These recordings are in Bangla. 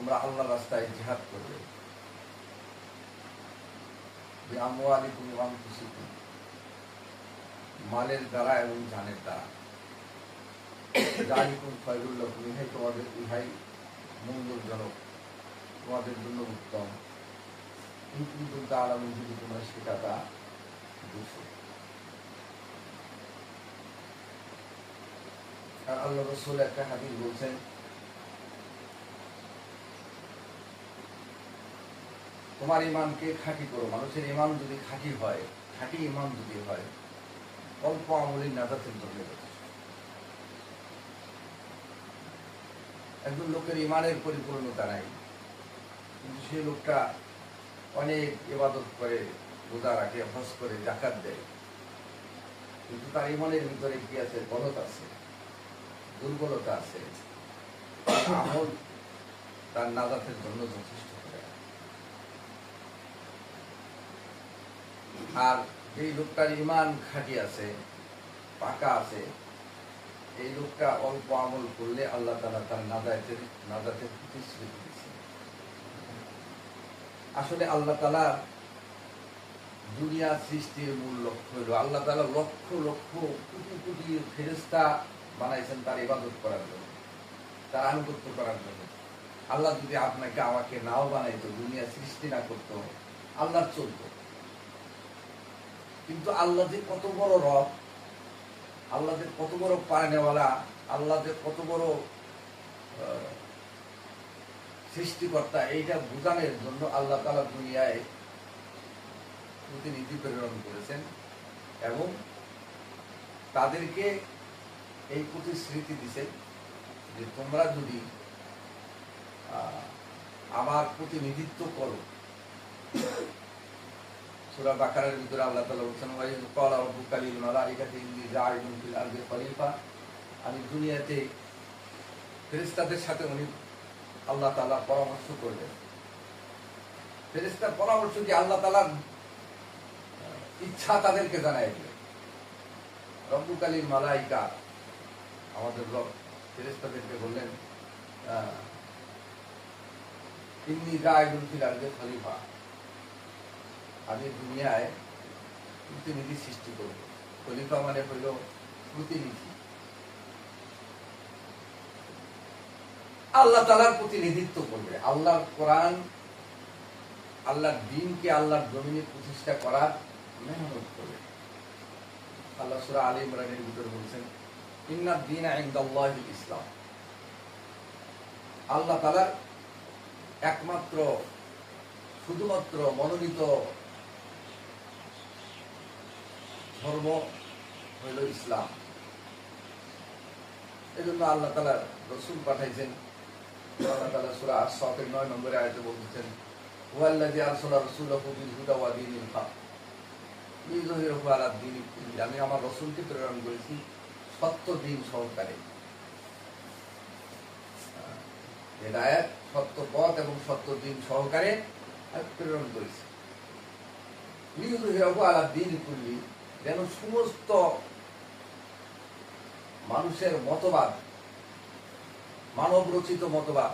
তোমরা আল্লাহর রাস্তায় জিহাদ করবে, বিআমওয়ালিকুম ওয়া আনফুসিকুম, মালের দ্বারা এবং জানের দ্বারা। যালিকুম খায়রুল লাকুম, ইহাই মঙ্গলজনক, তোমাদের জন্য উত্তম। ইন কুনতুম তা'লামুন, যদি তোমরা সেটা বুঝো। আর আল্লাহ রাসূল একটা হাদিস বলছেন, তোমার ইমানকে খাঁটি করো। মানুষের ইমান যদি খাঁটি হয়, খাঁটি ইমান যদি হয়, অল্প আমলি নাজাতের জন্য যথেষ্ট। একজন লোকের ইমানের পরিপূর্ণতা নাই, কিন্তু সেই লোকটা অনেক ইবাদত করে, রোজা রাখে, হজ করে, যাকাত দেয়, কিন্তু তার ইমানের ভিতরে কি আছে? গলত আছে, দুর্বলতা আছে। আমল তার নাজাতের জন্য যথেষ্ট করে। আর যেই লোকটার ইমান খাঁটি আছে, পাকা আছে, এই লোকটা অল্প আমল করলে আল্লাহ তাআলা তার নাজাতের প্রতিশ্রুতি দিচ্ছে। আসলে আল্লাহ তাআলা দুনিয়া সৃষ্টির মূল লক্ষ্য হলো, আল্লাহ তাআলা লক্ষ লক্ষ কোটি কোটি ফেরেশতা বানাইছেন তার ইবাদত করার জন্য, তার আনুগত্য করার জন্য। আল্লাহ যদি আপনাকে আমাকে নাও বানাইতো, দুনিয়া সৃষ্টি না করতো, আল্লাহর চলতো। কিন্তু আল্লাহ যে কত বড় রব, আল্লাহ যে কত বড় পায়নেওয়ালা, আল্লাহ যে কত বড় সৃষ্টিকর্তা, এইটা বোঝানোর জন্য আল্লাহ তাআলা দুনিয়ায় প্রতিনিধি প্রেরণ করেছেন এবং তাদেরকে এই প্রতিশ্রুতি দিয়েছেন যে তোমরা যদি আমার প্রতিনিধিত্ব করো। সূরা বাকারার ভিতরে আল্লাহ তাআলা বলেছেন, ওয়া ইয ক্বালা রাব্বুকা লিল মালাইকাতি ইন্নী জাইলুন ফিল আরদি খলিফা। আমি দুনিয়াতে ফেরেশতাদের সাথে আল্লাহ তাআলা পরামর্শ করবেন। ফেরেশতার পরামর্শ কি আল্লাহ তাআলার ইচ্ছা তাদেরকে জানায় দিলেন। রব্বুকা লিল মালাইকা, আমাদের রব ফেরেশতাদেরকে বললেন, ইন্নী জাইলুন ফিল আরদি খলিফা, আমি দুনিয়ায় প্রতিনিধি সৃষ্টি করব। খলিফা মানে হইল প্রতিনিধি, আল্লাহ তাআলার প্রতিনিধিত্ব করবে। আল্লাহর কোরআন, আল্লাহর দ্বীনকে আল্লাহর জমিনে প্রতিষ্ঠা করার মেহনত করবে। আল্লাহ সূরা আলে ইমরানের ভিতরে বলছেন, ইন্নাদ দীনা ইনদাল্লাহিল ইসলাম। আল্লাহ তাআলার একমাত্র শুধুমাত্র মনোনীত ধর্ম হইল ইসলাম। এজন্য আল্লাহ তাআলা রাসূল পাঠাইছেন। আল্লাহ তাআলা সূরা আস-সাফের 9 নম্বরে আয়াতে বলছেন, ওয়াল্লাযী আরসালা রাসূলাহু বিল হুদা ওয়া দীনিল হক লিইয়ুযহিরাহু আলা দীনি কুল্লিহি। আমি আমার রাসূলকে প্রেরণ করেছি সত্য দ্বীন সহকারে, হেদায়েত, সত্য পথ এবং সত্য দ্বীন সহকারে প্রেরণ করেছি। লিইয়ুযহিরাহু আলা দীনি কুল্লিহি, যেন সমস্ত মানুষের মতবাদ, মানব রচিত মতবাদ,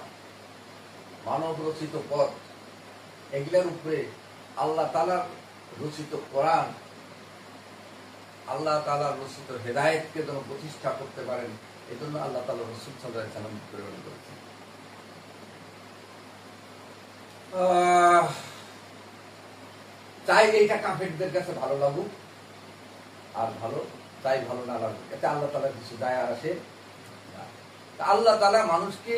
মানব রচিত পথ, এগুলোর উপরে আল্লাহ তাআলার রচিত কোরআন, আল্লাহ তাআলার রচিত হেদায়েতকে যেন প্রতিষ্ঠা করতে পারেন, এজন্য আল্লাহ তাআলা রাসূল সাল্লাল্লাহু আলাইহি ওয়াসাল্লাম প্রেরণ করেছেন। চাই এইটা কাফেরদের কাছে ভালো লাগুক আর চাই ভালো না লাগুক, এতে আল্লাহ তাআলা কিছু দায় আর আসে না। আল্লাহ তাআলা মানুষকে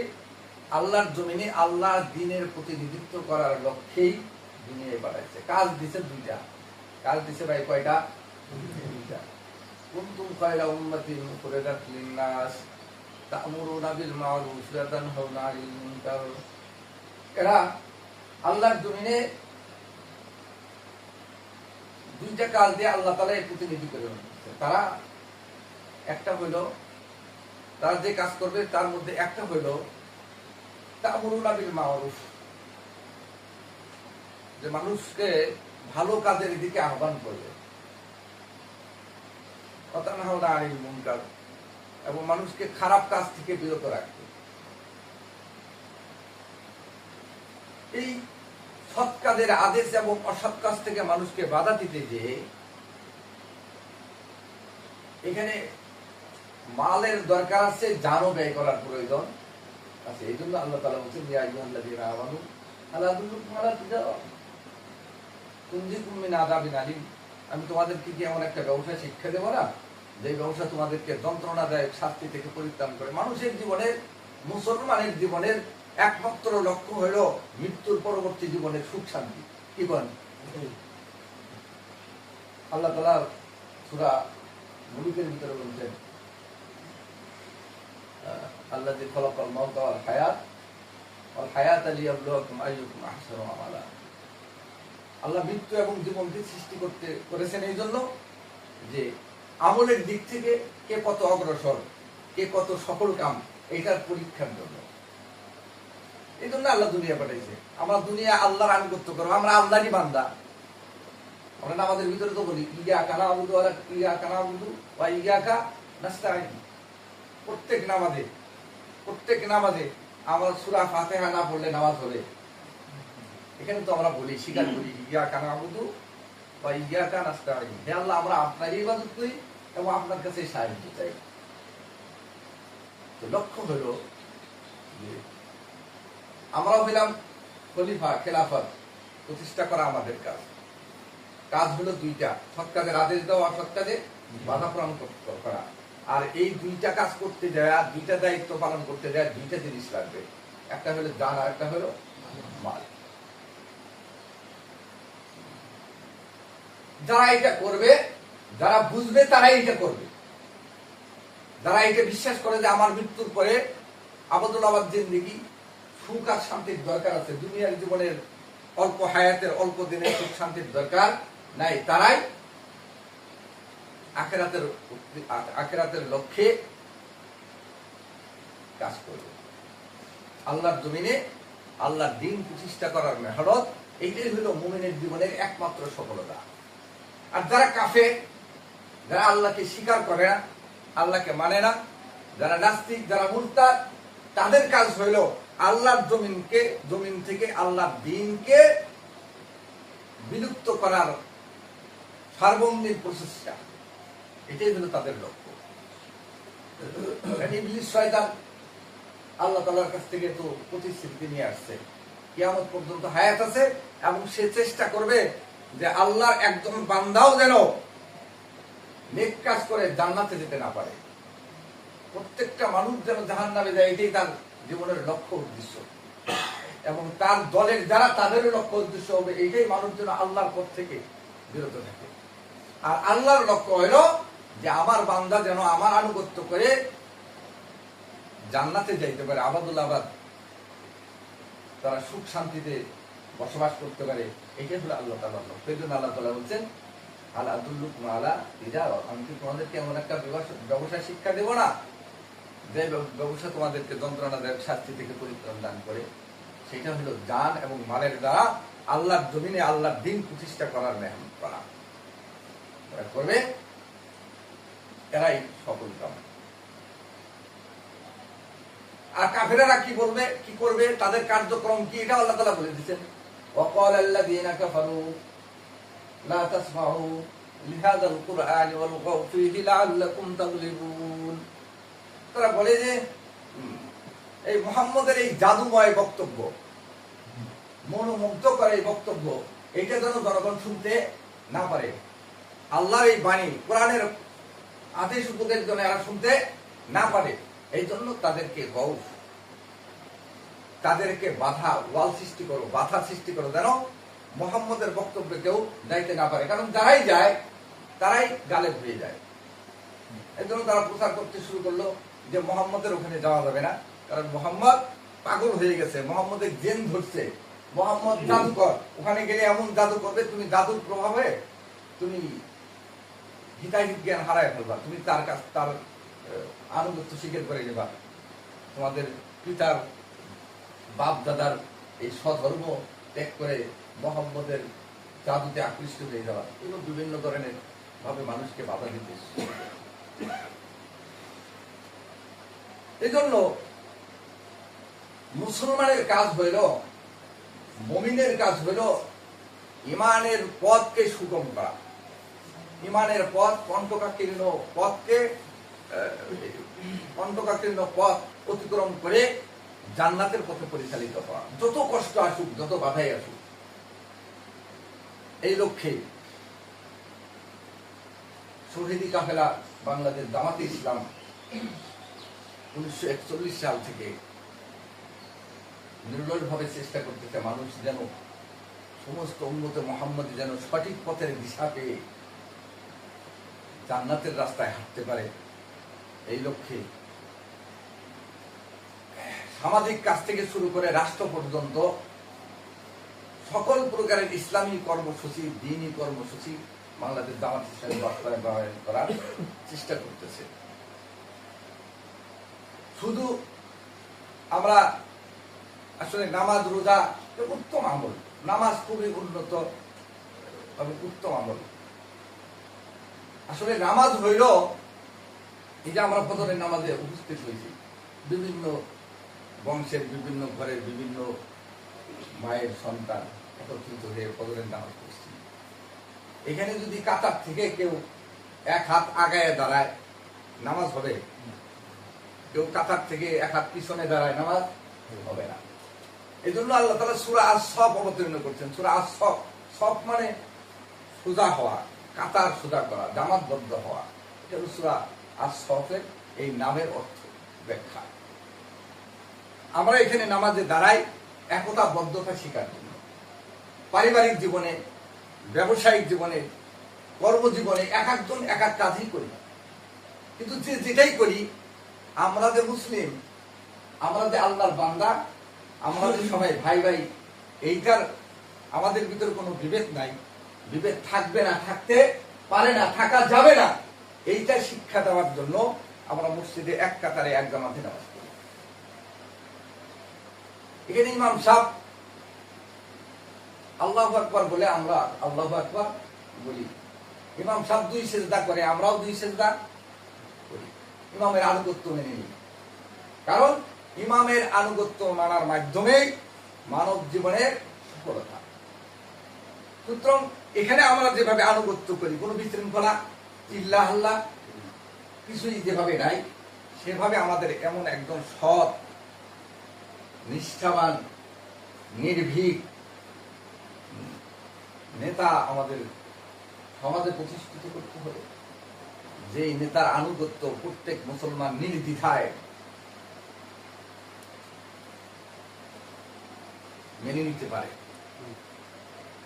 আল্লাহর জমিনে আল্লাহর দ্বীনের প্রতিনিধিত্ব করার লক্ষ্যেই দুনিয়ায় পাঠাইছে। কাজ দিছে দুইটা, কাজ দিছে ভাই কয়টা? দুইটা। কুনতুম খায়রা উম্মাতিন উখরিজাত লিন-নাস তা'মুরুনা বিল মা'রুফ ওয়া তানহাউনা 'আনিল মুনকার। এরা আল্লাহর জমিনে দুইটা কাজ দিয়ে আল্লাহ তাআলা এই প্রতিনিধি করে নিচ্ছে। তারা একটা হইল, তারা যে কাজ করবে তার মধ্যে একটা হইল তা'মুরুনা বিল মা'রুফ, যে মানুষকে ভালো কাজের দিকে আহ্বান করবে, ওয়া তানহাউনা 'আনিল মুনকার, এবং মানুষকে খারাপ কাজ থেকে বিরত রাখবে। এই সৎ কাজের আদেশ এবং অসৎ কাজ থেকে মানুষকে বাধা দিতে যে এখানে মালের দরকার আছে, জানও ব্যয় করার প্রয়োজন আছে। এই জন্য আল্লাহ তাআলা বলছেন ইয়া আইয়ুহাল্লাযীনা আমানু আলা আদুল্লুকুম আলা তিজারা তুনজিকুম মিন আযাবিন আলীম। আমি তোমাদেরকে কি এমন একটা ব্যবসা শিক্ষা দেব না যে ব্যবসা তোমাদেরকে যন্ত্রণাদায়ক শাস্তি থেকে পরিত্রাণ করে। মানুষের জীবনের, মুসলমানের জীবনের একমাত্র লক্ষ্য হল মৃত্যুর পরবর্তী জীবনের সুখ শান্তি। কি বলেন? আল্লাহ তাআলা সূরা মুলুকের ভিতরে বলছেন আল্লাযী খালাকাল মাউতা ওয়াল হায়াতা লিয়াবলুয়াকুম আইয়ুকুম আহসানু আমালা। আল্লাহ মৃত্যু এবং জীবনকে সৃষ্টি করেছেন এই জন্য যে আমলের দিক থেকে কে কত অগ্রসর, কে কত সফল কাম, এটার পরীক্ষার জন্য। এই জন্য আল্লাহ দুনিয়া পাঠাইছে। আমরা দুনিয়া আল্লাহর আনুগত্য করবো, আমরা আল্লাহরই বান্দা। আমরা আমাদের ভিতরে তো বলি ইয়াকা না'বুদু ওয়া ইয়াকা নাস্তাঈন। প্রত্যেক নামাজে আমরা সূরা ফাতিহা না পড়লে নামাজ হবে। এখানে তো আমরা বলি, স্বীকার করি ইয়াকা না'বুদু ওয়া ইয়াকা নাস্তাঈন। হে আল্লাহ, আমরা আপনারই ইবাদত করি এবং আপনার কাছে সাহায্য চাই। তো লক্ষ্য হলো যে আমরা হইলাম খলিফা, খেলাফত প্রতিষ্ঠা করা আমাদের কাজ। কাজ হলো দুইটা, সৎ কাজের আদেশ দেওয়া, অসৎ কাজে বাধা প্রদান করা। আর এই দুইটা কাজ করতে যায়, দুইটা দায়িত্ব পালন করতে যায়, দুইটা জিনিস লাগবে। একটা হলো জান আর একটা হলো মাল। যারা এটা করবে, যারা বুঝবে তারাই এটা করবে। যারা এটা বিশ্বাস করে যে আমার মৃত্যুর পরে আবদুল আবাদ জিন্দেগি, সুখ আর শান্তির দরকার আছে, দুনিয়ার জীবনের অল্প হায়াতের অল্প দিনের সুখ শান্তির দরকার নাই, তারাই আখিরাতের লক্ষ্যে কাজ করবে। আল্লাহর জমিনে আল্লাহর দ্বীন প্রতিষ্ঠা করার মেহনত, এইটাই হলো মুমিনের জীবনের একমাত্র সফলতা। আর যারা কাফের, যারা আল্লাহকে স্বীকার করে না, আল্লাহকে মানে না, যারা নাস্তিক, যারা মুরতাদ, তাদের কাজ হইল আল্লাহর জমিন থেকে আল্লাহর দ্বীনকে বিলুপ্ত করার সার্বজনীন প্রচেষ্টা। এটাই হলো তাদের লক্ষ্য। ইবলিস শয়তান আল্লাহ তাআলার কাছ থেকে তো প্রতিশ্রুতি নিয়ে আসছে কিয়ামত পর্যন্ত হায়াত আছে, এবং সে চেষ্টা করবে যে আল্লাহর একজন বান্দাও যেন নেক কাজ করে জান্নাতে যেতে না পারে। প্রত্যেকটা মানুষ যেন জাহান্নামে যায়, এটাই তার জীবনের লক্ষ্য উদ্দেশ্য। এবং তার দলের যারা, তাদেরও লক্ষ্য উদ্দেশ্য হবে এইটাই, মানুষ যেন আল্লাহর পথ থেকে বিরত থাকে। আর আল্লাহর লক্ষ্য হইল যে আমার বান্দা যেন আমার আনুগত্য করে জান্নাতে যাইতে পারে, আবাদুল আবাদ, তারা সুখ শান্তিতে বসবাস করতে পারে। এটাই হলো আল্লাহ তাআলার লক্ষ্য। সেই জন্য আল্লাহ তাআলা বলছেন আলা আদুল্লুকুম আলা তিজারা, আমি কি তোমাদেরকে এমন একটা ব্যবসা শিক্ষা দেব না যে ব্যবসা তোমাদেরকে যন্ত্রণাদায়ক শাস্তি থেকে পরিত্রাণ দান করে। সেটা হলো জান এবং মালের দ্বারা আল্লাহর জমিনে আল্লাহর দ্বীন প্রতিষ্ঠা করার মেহনত করা। এরা করবে, এরাই সফল কাম। আর কাফেরেরা কি বলবে, কি করবে, তাদের কার্যক্রম কি, এটা আল্লাহ তাআলা বলে দিয়েছেন। ওয়াকাল আল্লাযীনা কাফারু লা তাসমাউ লিহাযাল কুরআনি ওয়ালগাউ ফীহি লাআল্লাকুম তাগলিবুন। তারা বলে যে এই মুহাম্মদের এই জাদুময় বক্তব্য, মনোমুগ্ধকর এই বক্তব্য, এটা যেন জনগণ শুনতে না পারে। আল্লাহর এই বাণী, কোরআনের আদেশ উপদেশ যেন এরা শুনতে না পারে, এই জন্য তাদেরকে গৌফ, তাদেরকে বাধা, ওয়াল সৃষ্টি করো, বাধা সৃষ্টি করো, যেন মুহাম্মদের বক্তব্যে কেউ যাইতে না পারে। কারণ যারাই যায় তারাই গালেব হয়ে যায়। এই জন্য তারা প্রচার করতে শুরু করলো যে মুহাম্মদের ওখানে যাওয়া যাবে না, কারণ মুহাম্মদ পাগল হয়ে গেছে, মুহাম্মদের জেন ধরছে, মুহাম্মদ জাদুকর, ওখানে গেলে এমন জাদু করবে তুমি জাদুর প্রভাবে তুমি হিতাহিত জ্ঞান হারায় ফেলবা, তুমি তার কাছ, তার আনুগত্য স্বীকার করে নেবা, তোমাদের পিতার বাপ দাদার এই স্বধর্ম ত্যাগ করে মুহাম্মদের জাদুতে আকৃষ্ট হয়ে যাওয়া। এগুলো বিভিন্ন ধরনের ভাবে মানুষকে বাধা দিতে। এই জন্য মুসলমানের কাজ হইল মুমিনের কাজ হলো ইমানের পথকে সুগম করা, ইমানের পথ কণ্টকাকীর্ণ পথ অতিক্রম করে জান্নাতের পথে পরিচালিত হওয়া, যত কষ্ট আসুক, যত বাধাই আসুক। এই লক্ষ্যে শহীদি কাফেলা বাংলাদেশ জামাতে ইসলাম 1941 সাল থেকে নির্লসভাবে চেষ্টা করতেছে মানুষ যেন সমস্ত উম্মতে মুহাম্মদী যেন সঠিক পথের দিশা পেয়ে জান্নাতের রাস্তায় হাঁটতে পারে। এই লক্ষ্যে সামাজিক কাজ থেকে শুরু করে রাষ্ট্র পর্যন্ত সকল প্রকারের ইসলামী কর্মসূচি, দ্বীনি কর্মসূচি বাংলাদেশ জামাত ইসলামী বাস্তবায়ন করার চেষ্টা করতেছে। শুধু আমরা আসলে নামাজ রোজা উত্তম আমল, নামাজ খুবই উন্নত এবং উত্তম আমল। আসলে নামাজ হইল এই যে আমরা ফজরের নামাজে উপস্থিত হয়েছি, বিভিন্ন বংশের বিভিন্ন ঘরের বিভিন্ন মায়ের সন্তান একত্রিত হয়ে ফজরের নামাজ পড়ছি। এখানে যদি কাতার থেকে কেউ এক হাত আগায় দাঁড়ায় নামাজ হবে, কেউ কাতার থেকে এক হাত পিছনে দাঁড়ায় নামাজ হবে না। এই জন্য আল্লাহ তাআলা সূরা আস-সফ অবতীর্ণ করছেন। সূরা আস-সফ, সফ মানে সোজা হওয়া, কাতার সোজা করা, জামাতবদ্ধ হওয়া। এটা হলো সূরা আস-সফের এই নামের অর্থ ব্যাখ্যা। আমরা এখানে নামাজে দাঁড়াই একতাবদ্ধতা শিকার জন্য। পারিবারিক জীবনে, ব্যবসায়িক জীবনে, কর্মজীবনে এক একজন এক এক কাজই করি, কিন্তু যেটাই করি আমরা যে মুসলিম, আমরা যে আল্লাহর বান্দা, আমরা যে সবাই ভাই ভাই, এইটার আমাদের ভিতরে কোনো বিভেদ নাই, বিভেদ থাকবে না, থাকতে পারে না, থাকা যাবে না। এইটা শিক্ষা দেওয়ার জন্য আমরা মসজিদে এক কাতারে এক জামাতে নামাজ পড়ি। এখানে ইমাম সাহেব আল্লাহু আকবার বলে আমরা আল্লাহু আকবার বলি। ইমাম সাহেব 2 সেজদা করে, আমরাও 2 সেজদা করি। ইমামের আনুগত্য মেনে নিই, কারণ ইমামের আনুগত্য মানার মাধ্যমে মানব জীবনের সফলতা। সুতরাং এখানে আমরা যেভাবে আনুগত্য করি, কোনো বিশৃঙ্খলা, চিল্লা হাল্লা কিছুই যেভাবে নাই, সেভাবে আমাদের এমন একজন সৎ, নিষ্ঠাবান, নির্ভীক নেতা আমাদের সমাজে প্রতিষ্ঠিত করতে হবে, যে নেতার আনুগত্য প্রত্যেক মুসলমান নির্দ্বিধায় মেনে নিতে পারে,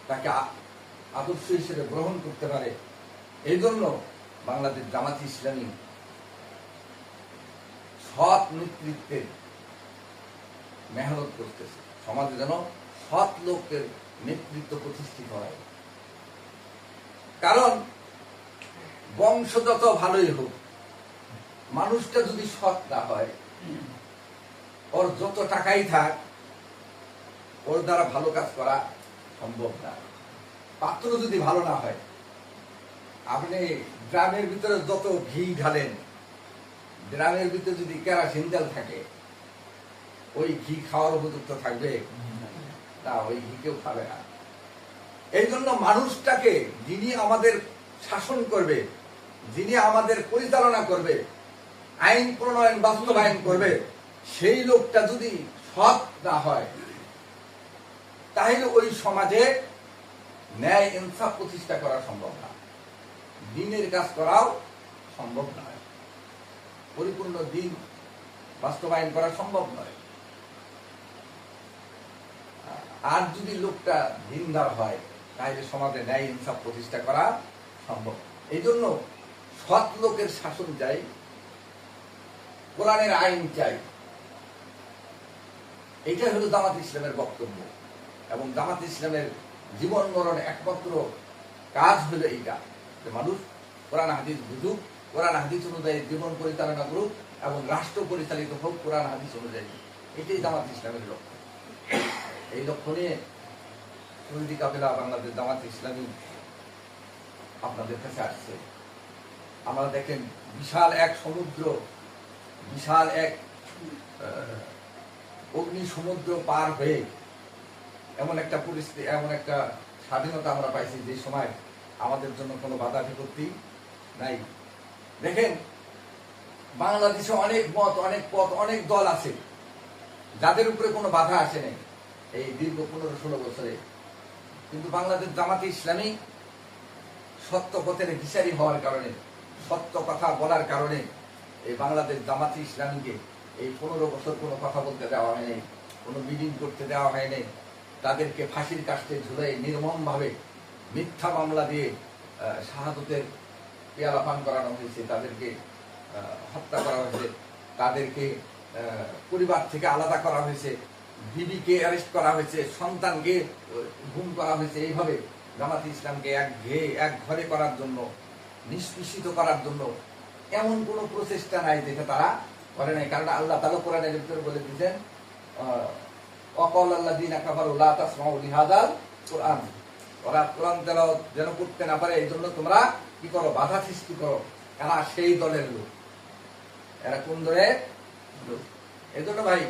তাকে আদর্শ হিসেবে গ্রহণ করতে পারে। এই জন্য বাংলাদেশ জামাত ইসলামী সৎ নেতৃত্বের মেহনত করতেছে, সমাজে যেন সৎ লোকের নেতৃত্ব প্রতিষ্ঠিত হয়। কারণ বংশ যত ভালোই হোক, মানুষটা যদি সৎ না হয়, ওর যত টাকাই থাক, ওর দ্বারা ভালো কাজ করা সম্ভব না। পাত্র যদি ভালো না হয়, আপনি গ্রামের ভিতরে যত ঘি ঢালেন, গ্রামের ভিতরে যদি কেরোসিন তেল থাকে, ওই ঘি খাওয়ার উপযুক্ত থাকবে না, ওই ঘি কেউ খাবে না। এই জন্য মানুষটাকে, যিনি আমাদের শাসন করবে, যিনি আমাদের পরিচালনা করবে, আইন প্রণয়ন বাস্তবায়ন করবে, সেই লোকটা যদি সৎ না হয়, তাহলে ওই সমাজে ন্যায় ইনসাফ প্রতিষ্ঠা করা সম্ভব না, দ্বীনের কাজ করাও সম্ভব নয়, পরিপূর্ণ দ্বীন বাস্তবায়ন করা সম্ভব নয়। আর যদি লোকটা দ্বীনদার হয়, তাহলে সমাজে ন্যায় ইনসাফ প্রতিষ্ঠা করা সম্ভব। এই জন্য সৎ লোকের শাসন চাই, কোরআনের আইন চাই। এইটাই হলো জামাত ইসলামের বক্তব্য, এবং জামাত ইসলামের জীবন মরণ একমাত্র কাজ হলো এইটা, যে মানুষ কোরআন হাদিস বুঝুক, কোরআন হাদিস অনুযায়ী জীবন পরিচালনা করুক, এবং রাষ্ট্র পরিচালিত হোক কোরআন হাদিস অনুযায়ী। এটাই জামাত ইসলামের লক্ষ্য। এই লক্ষ্য নিয়ে শহীদি কাফেলা বাংলাদেশ জামাত ইসলামী আপনাদের কাছে আসছে। আমরা দেখেন বিশাল এক সমুদ্র, বিশাল এক অগ্নি সমুদ্র পার হয়ে এমন একটা পরিস্থিতি, এমন একটা স্বাধীনতা আমরা পাইছি যে সময় আমাদের জন্য কোনো বাধা বিপত্তি নাই। দেখেন, বাংলাদেশে অনেক মত, অনেক পথ, অনেক দল আছে যাদের উপরে কোনো বাধা আসে নাই এই দীর্ঘ 15-16 বছরে। কিন্তু বাংলাদেশ জামাতে ইসলামী সত্য পথের দিশারি হওয়ার কারণে, সত্য কথা বলার কারণে এই বাংলাদেশ জামাতে ইসলামীকে এই 15 বছর কোনো কথা বলতে দেওয়া হয়নি, কোনো মিটিং করতে দেওয়া হয়নি। তাদেরকে ফাঁসির কাস্টে ঝুলে নির্মমভাবে মিথ্যা মামলা দিয়ে শাহাদতের পেয়ালা পান করানো হয়েছে, তাদেরকে হত্যা করা হয়েছে, তাদেরকে পরিবার থেকে আলাদা করা হয়েছে, বিবিকে অ্যারেস্ট করা হয়েছে, সন্তানকে গুম করা হয়েছে। এইভাবে জামাতে ইসলামকে এক ঘরে করার জন্য, নিষ্পেষিত করার জন্য এমন কোন প্রচেষ্টা নাই যেটা তারা করে নাই। কারণ আল্লাহ তাআলা কোরআনের ভিতরে বলে দিয়েছেন, ওয়াকাল আল্লাযীনা কাফারু লা তাসমাউ লিহাযাল কুরআন, ওরা কোরআন তেলাওয়াত যেন করতে না পারে এই জন্য তোমরা কি করো, বাধা সৃষ্টি করো। এরা সেই দলের লোক। এরা কোন দলের লোক? এই জন্য ভাই,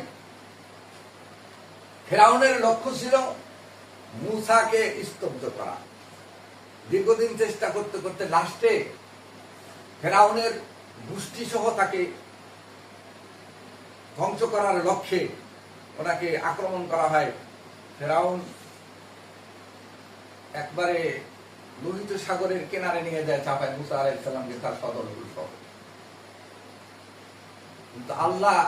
ফেরাউনের লক্ষ্য ছিল মূসাকে স্তব্ধ করা। দীর্ঘদিন চেষ্টা করতে করতে লাস্টে ফেরাউনের গোষ্ঠী সহ তাকে ধ্বংস করার লক্ষ্যে ওনাকে আক্রমণ করা হয়। ফেরাউন একবারে লোহিত সাগরের কিনারে নিয়ে যায়, চাপায় মুসা আলাইহিস সালামকে তার সদলবল সহ। কিন্তু আল্লাহ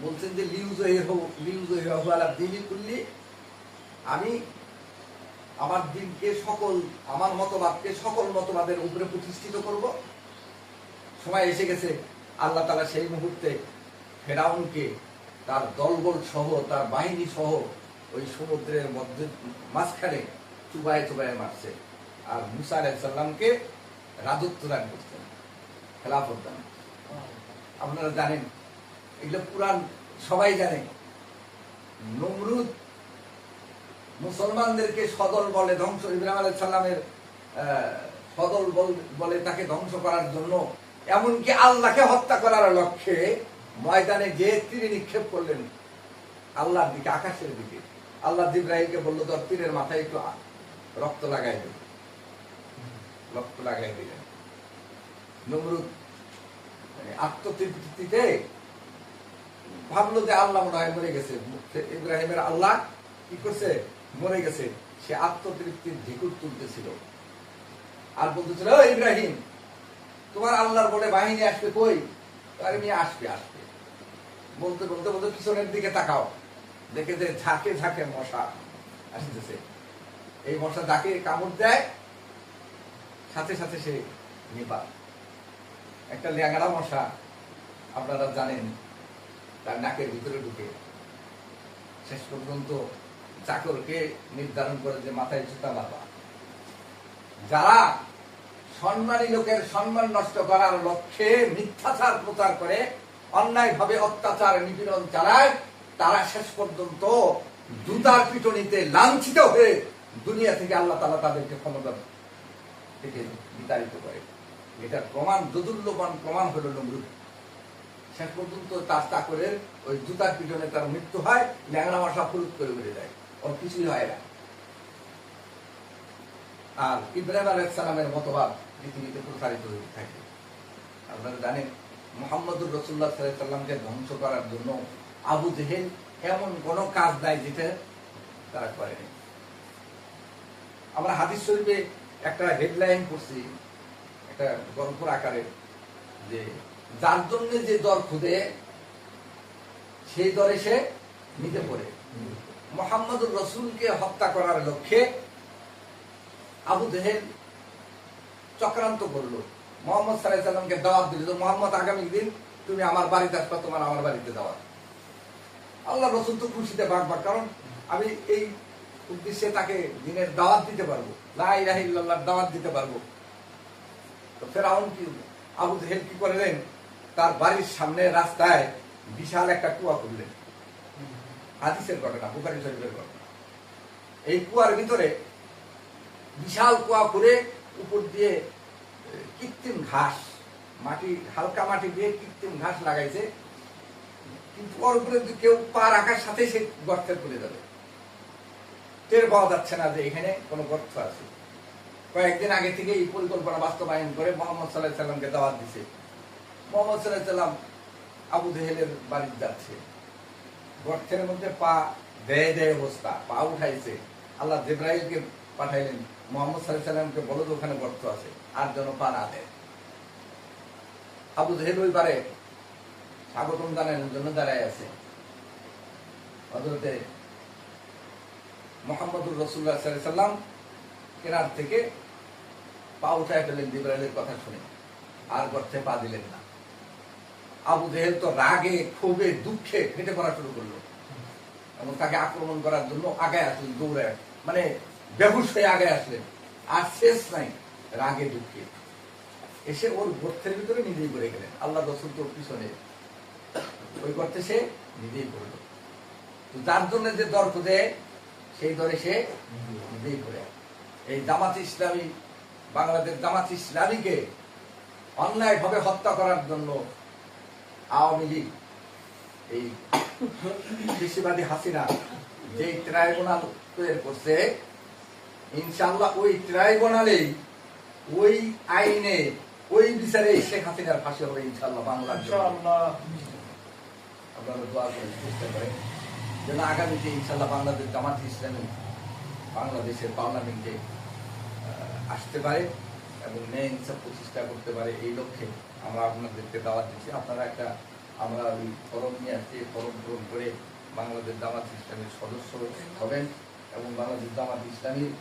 বলছেন যে লিউযহিরাহু আলা দীনি কুল্লি, আমি আমার দিনকে সকল, আমার মতবাদকে সকল মতবাদের উপরে প্রতিষ্ঠিত করব। সময় এসে গেছে, আল্লাহ তাআলা সেই মুহূর্তে ফেরাউনকে তার দলবল সহ, তার বাহিনী সহ ওই সমুদ্রের মধ্যে মাঝখানে চুবায়ে চুবায়ে মারছে। আর মুসা আলাইহিস সালামকে রাজত্ব দান করছেন, খেলাফত দান। আপনারা জানেন, এগুলো পুরাণ সবাই জানে। নমরুদ মুসলমানদেরকে সদল বলে ধ্বংস, ইব্রাহিম আলাইহিস সালামের সদল বলে তাকে ধ্বংস করার জন্য, এমনকি আল্লাহকে হত্যা করার লক্ষ্যে ময়দানে যে তীর নিক্ষেপ করলেন আল্লাহর দিকে, আকাশের দিকে। আল্লাহ জিবরাইলকে বলল, তোর তীরের মাথায় একটু রক্ত লাগাই দেবে, রক্ত লাগাই দিলেন। নমরুদ আত্মতৃপ্তিতে ভাবলো যে আল্লাহ মনে হয় মরে গেছে, ইব্রাহিমের আল্লাহ কি করছে, মরে গেছে। সে আত্মতৃপ্তির ঢিকুর তুলতেছিল আর বলতেছিল, ইব্রাহিম তোমার আল্লাহর বলে বাহিনী আসবে কই? আরে মেয়ে আসবে আসবে। বলতে বলতে বলতে পিছনের দিকে তাকাও, দেখে যে ঝাঁকে ঝাঁকে মশা আসতেছে। এই মশা যাকে কামড় দেয় সাথে সাথে সে নিপাত। একটা ল্যাংড়া মশা আপনারা জানেন, তার নাকের ভিতরে ঢুকে শেষ পর্যন্ত চাকরকে নির্ধারণ করে যে মাথায় জুতা মারবা। যারা সম্মানী লোকের সম্মান নষ্ট করার লক্ষ্যে মিথ্যাচার প্রচার করে, অন্যায় ভাবে অত্যাচার নিপীড়ন চালায়, তারা শেষ পর্যন্ত জুতার পিটনিতে লাঞ্ছিত হয়ে দুনিয়া থেকে আল্লাহ তাআলা তাদেরকে ক্ষমতা থেকে বিতাড়িত করে। এটার প্রমাণ, দোদুল্যমান প্রমাণ হলো নমরুদ। শেষ পর্যন্ত তার চাকরের ওই জুতার পিটনে তার মৃত্যু হয়, ল্যাংড়া মশা ফুরুত করে উড়ে যায়, ওর কিছুই হয় না। আর ইব্রাহিম আলাইহিস সালামের মতবাদ পৃথিবীতে প্রসারিত হতে থাকে। আপনারা জানেন, মুহাম্মদুর রাসূলুল্লাহ সাল্লাল্লাহু আলাইহি ওয়াসাল্লামকে ধ্বংস করার জন্য আবু জেহেল এমন কোন কাজ নাই যেটা তারা করেনি। আমরা হাদিস শরীফে একটা হেডলাইন করছি, একটা গল্পের আকারে, যে যার জন্য যে দর খুদে সেই দরে সে নিতে পড়ে। মুহাম্মদুর রাসূলকে হত্যা করার লক্ষ্যে আবু জেহেল চক্রান্ত করলো, মুহাম্মদ সাল্লাল্লাহু আলাইহি ওয়াসাল্লামকে দাওয়াত দিল, মুহাম্মদ আগামী দিন তুমি আমার বাড়িতে আসবা, তোমার আমার বাড়িতে দাওয়াত। আল্লাহ রাসূল তো খুশিতে বাগবাগ, কারণ আমি এই উদ্দেশ্যে তাকে দিনের দাওয়াত দিতে পারবো, লা ইলাহা ইল্লাল্লাহর দাওয়াত দিতে পারবো। তো ফেরাউন কি, আবু জেহেল কি করলেন, তার বাড়ির সামনে রাস্তায় বিশাল একটা কুয়া করলেন। হাদিসের ঘটনা, বুখারী শরীফের ঘটনা। এই কুয়ার ভিতরে বিশাল কুয়া করে উপর দিয়ে কৃত্রিম ঘাস, মাটি, হালকা মাটি দিয়ে কৃত্রিম ঘাস লাগাইছে, কিন্তু ওর উপরে কেউ পা রাখার সাথে সে গর্তে পড়ে যাবে। টের পাওয়া যাচ্ছে না যে এখানে কোনো গর্ত আছে। কয়েকদিন আগে থেকে এই পরিকল্পনা বাস্তবায়ন করে মোহাম্মদ সাল্লাল্লাহু আলাইহি সাল্লামকে দাওয়াত দিছে। মোহাম্মদ সাল্লাল্লাহু আলাইহি সাল্লাম আবু জেহেলের বাড়িতে যাচ্ছে, গর্তের মধ্যে পা দেয় দেয় অবস্থা, পা উঠাইছে। আল্লাহ জিবরাইলকে পাঠাইলেন, মোহাম্মদ সাল্লাল্লাহু আলাইহি সাল্লামকে বলো যে ওখানে গর্ত আছে, আর যেন পা না দেয়। আবু জেহেল ওই পারে স্বাগতম জানানোর জন্য দাঁড়ায় আছে। হযরতে মুহাম্মদুর রাসূলুল্লাহ সাল্লাল্লাহু আলাইহি সাল্লাম কেনার থেকে পা উঠায় ফেলেন জিবরাইলের কথা শুনে, আর গর্তে পা দিলেন না। আবু জেহেল তো রাগে ক্ষোভে দুঃখে ফেটে পড়া শুরু করলো এবং তাকে আক্রমণ করার জন্য আগে আসলেন, দৌড়ে মানে বেহুশ হয়ে আগে আসলেন। আর শেষ নাই, রাগে দুঃখে এসে ওর গর্তের ভিতরে নিজেই পড়ে গেলেন। আল্লাহ রাসূল তো পিছনে, ওই গর্তে সে নিজেই পড়ল। তো যার জন্য যে দর খুঁজে সেই দরে সে নিজেই পড়ে। এই জামাত ইসলামী, বাংলাদেশ জামাত ইসলামীকে অন্যায় ভাবে হত্যা করার জন্য আওয়ামী লীগ, এই কৃষিবাদী হাসিনা যে ট্রাইব্যুনাল তৈরি করছে, ইনশাআল্লাহ ওই ট্রাইব্যুনালেই, ওই আইনে, ওই বিচারে শেখ হাসিনার ফাঁসি হবে ইনশাআল্লাহ। বাংলার আপনারা দোয়া করেন, চেষ্টা করেন যেন আগামীতে ইনশাআল্লাহ বাংলাদেশ জামাত ইসলামী বাংলাদেশের পার্লামেন্টে আসতে পারে এবং ন্যায় ইনসাফ প্রতিষ্ঠা করতে পারে। এই লক্ষ্যে আমরা আপনাদেরকে দাওয়াত দিচ্ছি। আপনারা আমরা ওই ফরম নিয়ে আসছি, ফরম পূরণ করে বাংলাদেশ জামাত ইসলামীর সদস্য হবেন এবং বাংলাদেশ জামাত ইসলামীর